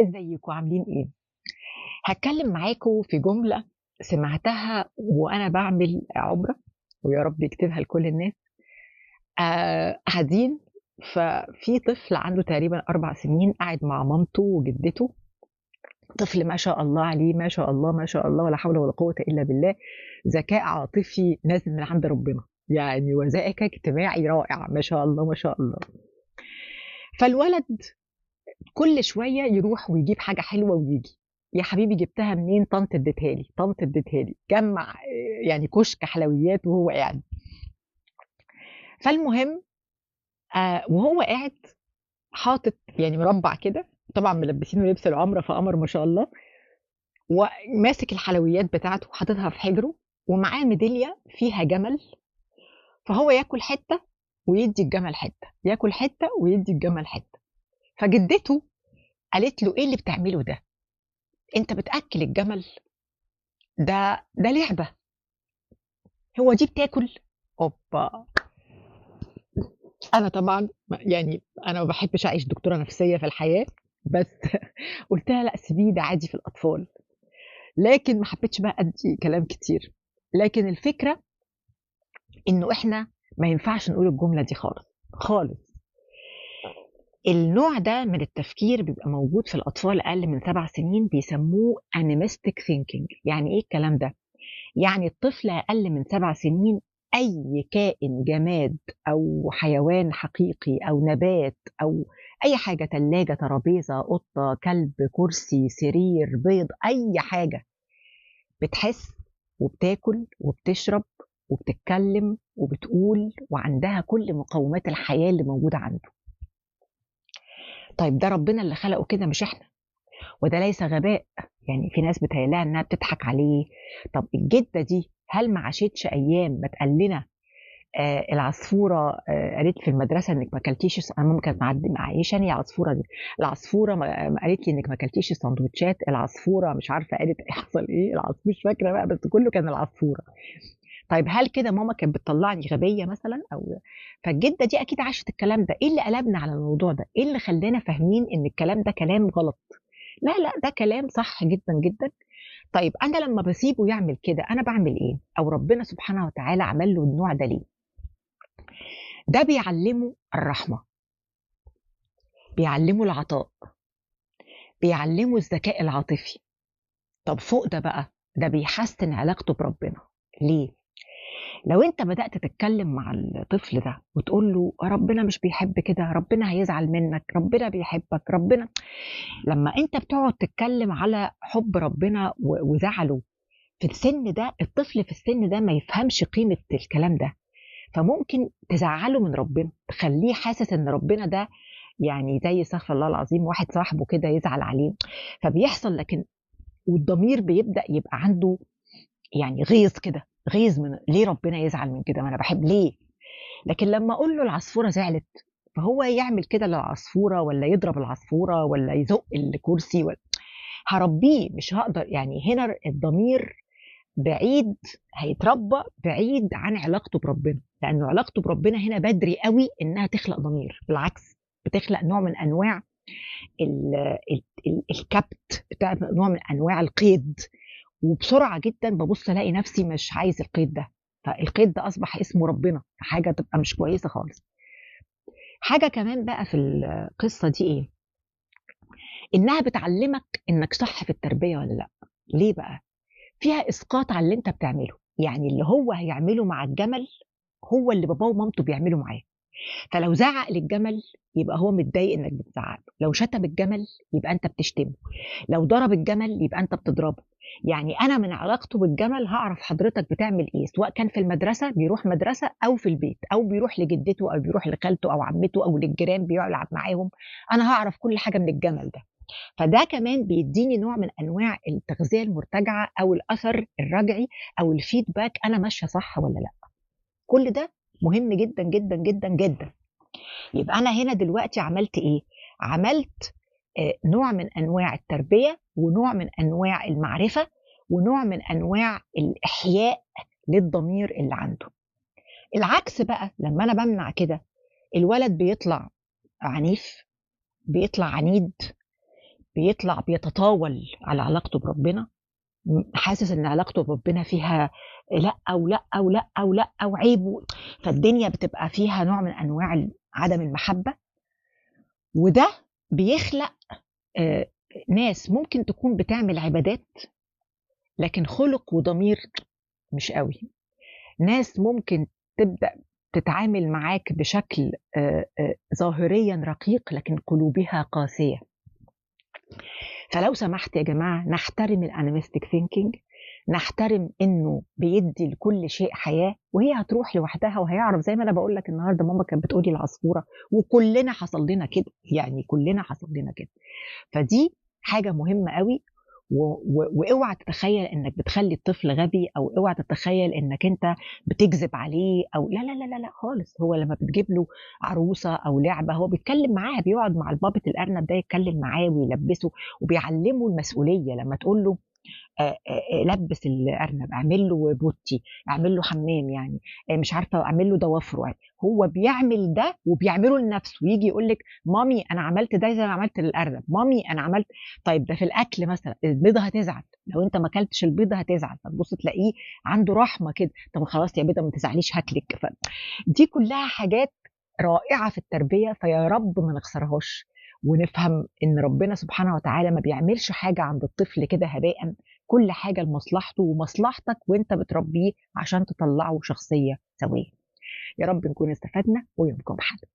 ازيكم عاملين ايه؟ هتكلم معاكم في جملة سمعتها وانا بعمل عمرة، ويا رب يكتبها لكل الناس. قاعدين، ففي طفل عنده تقريبا 4 سنين قاعد مع مامته وجدته. طفل ما شاء الله عليه، ما شاء الله ما شاء الله، ولا حول ولا قوة إلا بالله. ذكاء عاطفي نازل من عند ربنا، يعني وذكاء اجتماعي رائع، ما شاء الله ما شاء الله. فالولد كل شوية يروح ويجيب حاجة حلوة ويجي: يا حبيبي جبتها منين؟ طنط اديتها لي، طنط اديتها لي. جمع يعني كشك حلويات وهو قاعد. فالمهم، وهو قاعد حاطط يعني مربع كده، طبعا ملبسينه لبس العمرة فقمر ما شاء الله، وماسك الحلويات بتاعته حاططها في حجره، ومعاه ميدالية فيها جمل. فهو ياكل حتة ويدي الجمل حتة، ياكل حتة ويدي الجمل حتة. فجدته قالت له: ايه اللي بتعمله ده؟ انت بتأكل الجمل؟ ده لعبة، هو دي بتاكل؟ اوبا. انا طبعا يعني انا ما بحبش اعيش دكتوره نفسيه في الحياه، بس قلت لها: لا سيبيه، ده عادي في الاطفال. لكن ما حبيتش بقى ادي كلام كتير. لكن الفكره انه احنا ما ينفعش نقول الجمله دي خالص خالص. النوع ده من التفكير بيبقى موجود في الاطفال اقل من 7 سنين، بيسموه animistic thinking. يعني ايه الكلام ده؟ يعني الطفل أقل من 7 سنين، أي كائن جماد أو حيوان حقيقي أو نبات أو أي حاجة، تلاجة، ترابيزة، قطة، كلب، كرسي، سرير، بيض، أي حاجة بتحس وبتاكل وبتشرب وبتتكلم وبتقول وعندها كل مقومات الحياة اللي موجودة عنده. طيب ده ربنا اللي خلقه كده مش احنا، وده ليس غباء. يعني في ناس بتهيألها انها بتضحك عليه. طب الجده دي هل ما عاشتش ايام ما تقال لنا العصفوره قالت في المدرسه انك ما اكلتيش انا ممكن معيشاني العصفوره دي. العصفوره ما قالت لي انك ما اكلتيش السندوتشات، العصفوره مش عارفه قالت ايه، حصل ايه، العصفور مش فاكره بقى، بس كله كان العصفوره. طيب هل كده ماما كانت بتطلعني غبيه مثلا او؟ فالجده دي اكيد عاشت الكلام ده. ايه اللي قلبنا على الموضوع ده؟ ايه اللي خلانا فاهمين ان الكلام ده كلام غلط؟ لا لا، ده كلام صح جدا جدا. طيب انا لما بسيبه يعمل كده انا بعمل ايه؟ او ربنا سبحانه وتعالى عمل له النوع ده ليه؟ ده بيعلمه الرحمه، بيعلمه العطاء، بيعلمه الذكاء العاطفي. طب فوق ده بقى، ده بيحسن علاقته بربنا. ليه؟ لو انت بدأت تتكلم مع الطفل ده وتقول له ربنا مش بيحب كده، ربنا هيزعل منك، ربنا بيحبك، ربنا، لما انت بتقعد تتكلم على حب ربنا وزعله في السن ده، الطفل في السن ده ما يفهمش قيمة الكلام ده. فممكن تزعله من ربنا، تخليه حاسس ان ربنا ده يعني زي استغفر الله العظيم واحد صاحبه كده يزعل عليه. فبيحصل، لكن والضمير بيبدأ يبقى عنده يعني غيظ كده، غيظ من ليه ربنا يزعل من كده، ما انا بحب ليه. لكن لما اقول له العصفورة زعلت، فهو يعمل كده للعصفورة، ولا يضرب العصفورة، ولا يزق الكرسي، ولا هربيه، مش هقدر. يعني هنا الضمير بعيد، هيتربى بعيد عن علاقته بربنا، لانه علاقته بربنا هنا بدري قوي انها تخلق ضمير. بالعكس، بتخلق نوع من انواع الكبت، بتاع نوع من انواع القيد. وبسرعه جدا ببص الاقي نفسي مش عايز القيد ده، فالقيد ده اصبح اسمه ربنا، حاجه تبقى مش كويسه خالص. حاجه كمان بقى في القصه دي ايه؟ انها بتعلمك انك صح في التربيه ولا لا. ليه بقى؟ فيها اسقاط على اللي انت بتعمله. يعني اللي هو هيعمله مع الجمل هو اللي باباه ومامته بيعملوا معاه. فلو زعق للجمل يبقى هو متضايق انك بتزعق له، لو شتم الجمل يبقى انت بتشتمه، لو ضرب الجمل يبقى انت بتضربه. يعني انا من علاقته بالجمل هعرف حضرتك بتعمل ايه، سواء كان في المدرسه بيروح مدرسه او في البيت او بيروح لجدته او بيروح لخالته او عمته او للجيران بيلعب معاهم. انا هعرف كل حاجه من الجمل ده. فده كمان بيديني نوع من انواع التغذيه المرتجعه او الاثر الرجعي او الفيدباك، انا ماشيه صح ولا لا. كل ده مهم جدا جدا جدا جدا. يبقى انا هنا دلوقتي عملت ايه؟ عملت نوع من انواع التربيه، ونوع من انواع المعرفه، ونوع من انواع الاحياء للضمير اللي عنده. العكس بقى لما انا بمنع كده، الولد بيطلع عنيف، بيطلع عنيد، بيطلع بيتطاول على علاقته بربنا، حاسس ان علاقته بربنا فيها لا ولا ولا ولا وعيب، فالدنيا بتبقى فيها نوع من انواع عدم المحبه. وده بيخلق آه، ناس ممكن تكون بتعمل عبادات لكن خلق وضمير مش قوي. ناس ممكن تبدأ تتعامل معاك بشكل ظاهريا رقيق لكن قلوبها قاسية. فلو سمحت يا جماعة نحترم الانيمستيك ثينكينج، نحترم انه بيدي لكل شيء حياة، وهي هتروح لوحدها وهيعرف. زي ما انا بقول لك النهارده ماما كانت بتقولي العصفورة، وكلنا حصل لنا كده، يعني كلنا حصل لنا كده. فدي حاجة مهمة قوي. واوعى تتخيل انك بتخلي الطفل غبي، او اوعى تتخيل انك انت بتكذب عليه، او لا لا لا لا لا خالص. هو لما بتجيب له عروسه او لعبه هو بيتكلم معاها، بيقعد مع البابت الارنب ده يتكلم معاه ويلبسه وبيعلمه المسؤوليه. لما تقول له لبس الارنب، اعمل له بوتي، اعمل له حمام، يعني مش عارفه اعمل له ضوافره، يعني هو بيعمل ده وبيعمله لنفسه، ويجي يقول لك مامي انا عملت ده زي ما عملت للارنب، مامي انا عملت. طيب ده في الاكل مثلا، البيضه هتزعل لو انت ما اكلتش البيضه هتزعل، فتبص تلاقيه عنده رحمه كده، طب خلاص يا بيضه ما تزعليش هاكلك. دي كلها حاجات رائعه في التربيه، فيا رب ما نخسرهاش، ونفهم ان ربنا سبحانه وتعالى ما بيعملش حاجه عند الطفل كده هباء، كل حاجة لمصلحته ومصلحتك وانت بتربيه عشان تطلعه شخصية سوية. يا رب نكون استفدنا، ويومكم حلو.